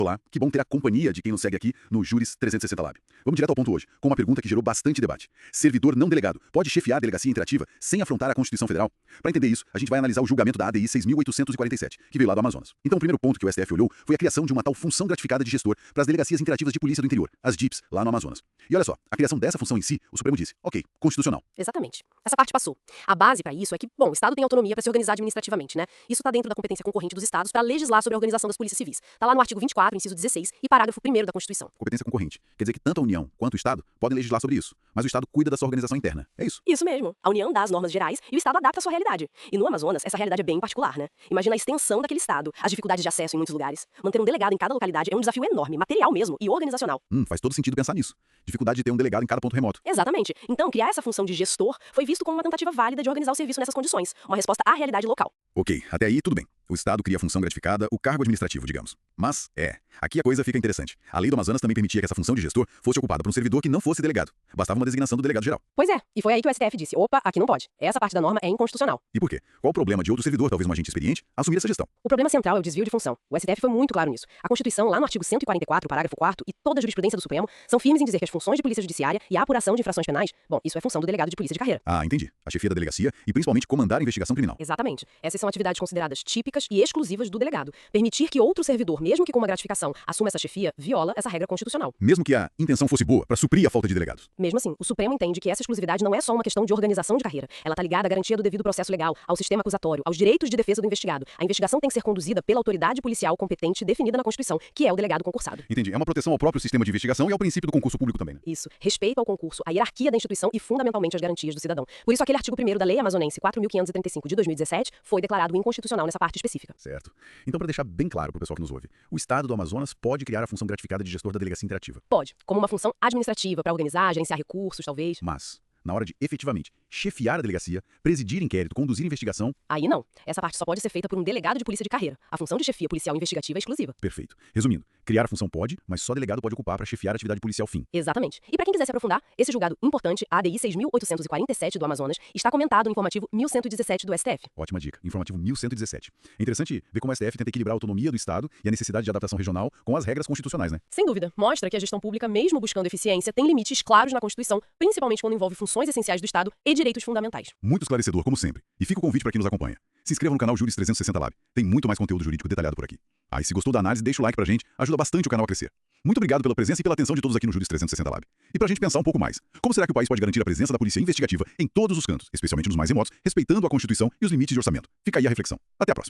Olá, que bom ter a companhia de quem nos segue aqui no Júris 360 Lab. Vamos direto ao ponto hoje, com uma pergunta que gerou bastante debate. Servidor não delegado pode chefiar a delegacia interativa sem afrontar a Constituição Federal? Para entender isso, a gente vai analisar o julgamento da ADI 6.847, que veio lá do Amazonas. Então, o primeiro ponto que o STF olhou foi a criação de uma tal função gratificada de gestor para as delegacias interativas de polícia do interior, as DIPs, lá no Amazonas. E olha só, a criação dessa função em si, o Supremo disse, ok, constitucional. Exatamente. Essa parte passou. A base para isso é que, bom, o Estado tem autonomia para se organizar administrativamente, né? Isso está dentro da competência concorrente dos Estados para legislar sobre a organização das polícias civis. Está lá no artigo 24, inciso 16 e parágrafo 1º da Constituição. Competência concorrente. Quer dizer que tanto a União quanto o Estado podem legislar sobre isso, mas o Estado cuida da sua organização interna. É isso? Isso mesmo. A União dá as normas gerais e o Estado adapta a sua realidade. E no Amazonas, essa realidade é bem particular, né? Imagina a extensão daquele Estado, as dificuldades de acesso em muitos lugares. Manter um delegado em cada localidade é um desafio enorme, material mesmo e organizacional. Faz todo sentido pensar nisso. Dificuldade de ter um delegado em cada ponto remoto. Exatamente. Então, criar essa função de gestor foi visto como uma tentativa válida de organizar o serviço nessas condições, uma resposta à realidade local. Ok, até aí tudo bem. O Estado cria a função gratificada, o cargo administrativo, digamos. Mas, aqui a coisa fica interessante. A lei do Amazonas também permitia que essa função de gestor fosse ocupada por um servidor que não fosse delegado. Bastava uma designação do delegado geral. Pois é, e foi aí que o STF disse, opa, aqui não pode. Essa parte da norma é inconstitucional. E por quê? Qual o problema de outro servidor, talvez um agente experiente, assumir essa gestão? O problema central é o desvio de função. O STF foi muito claro nisso. A Constituição, lá no artigo 144, parágrafo 4º, e toda a jurisprudência do Supremo são firmes em dizer que as funções de polícia judiciária e a apuração de infrações penais, bom, isso é função do delegado de polícia de carreira. Ah, entendi. A chefia da delegacia e principalmente comandar a investigação criminal. Exatamente. Essas são atividades consideradas típicas e exclusivas do delegado. Permitir que outro servidor, mesmo que com uma gratificação, assuma essa chefia, viola essa regra constitucional. Mesmo que a intenção fosse boa, para suprir a falta de delegados. Mesmo assim, o Supremo entende que essa exclusividade não é só uma questão de organização de carreira. Ela está ligada à garantia do devido processo legal, ao sistema acusatório, aos direitos de defesa do investigado. A investigação tem que ser conduzida pela autoridade policial competente definida na Constituição, que é o delegado concursado. Entendi. É uma proteção ao próprio sistema de investigação e ao princípio do concurso público também, né? Isso. Respeito ao concurso, à hierarquia da instituição e, fundamentalmente, às garantias do cidadão. Por isso, aquele artigo 1º da Lei Amazonense 4.535 de 2017 foi declarado inconstitucional nessa parte específica. Certo. Então, para deixar bem claro para o pessoal que nos ouve, o Estado do Amazonas pode criar a função gratificada de gestor da delegacia interativa. Pode, como uma função administrativa para organizar, gerenciar recursos, talvez. Mas, na hora de efetivamente chefiar a delegacia, presidir inquérito, conduzir investigação... Aí não. Essa parte só pode ser feita por um delegado de polícia de carreira. A função de chefia policial investigativa é exclusiva. Perfeito. Resumindo, criar a função pode, mas só delegado pode ocupar para chefiar a atividade policial fim. Exatamente. E para quem quiser se aprofundar, esse julgado importante, a ADI 6.847 do Amazonas, está comentado no informativo 1117 do STF. Ótima dica. Informativo 1117. É interessante ver como o STF tenta equilibrar a autonomia do Estado e a necessidade de adaptação regional com as regras constitucionais, né? Sem dúvida. Mostra que a gestão pública, mesmo buscando eficiência, tem limites claros na Constituição, principalmente quando envolve funções essenciais do Estado e direitos fundamentais. Muito esclarecedor, como sempre. E fica o convite para quem nos acompanha. Se inscreva no canal Júris 360 Lab. Tem muito mais conteúdo jurídico detalhado por aqui. E se gostou da análise, deixa o like pra gente, ajuda bastante o canal a crescer. Muito obrigado pela presença e pela atenção de todos aqui no Júris 360 Lab. E pra gente pensar um pouco mais, como será que o país pode garantir a presença da polícia investigativa em todos os cantos, especialmente nos mais remotos, respeitando a Constituição e os limites de orçamento? Fica aí a reflexão. Até a próxima.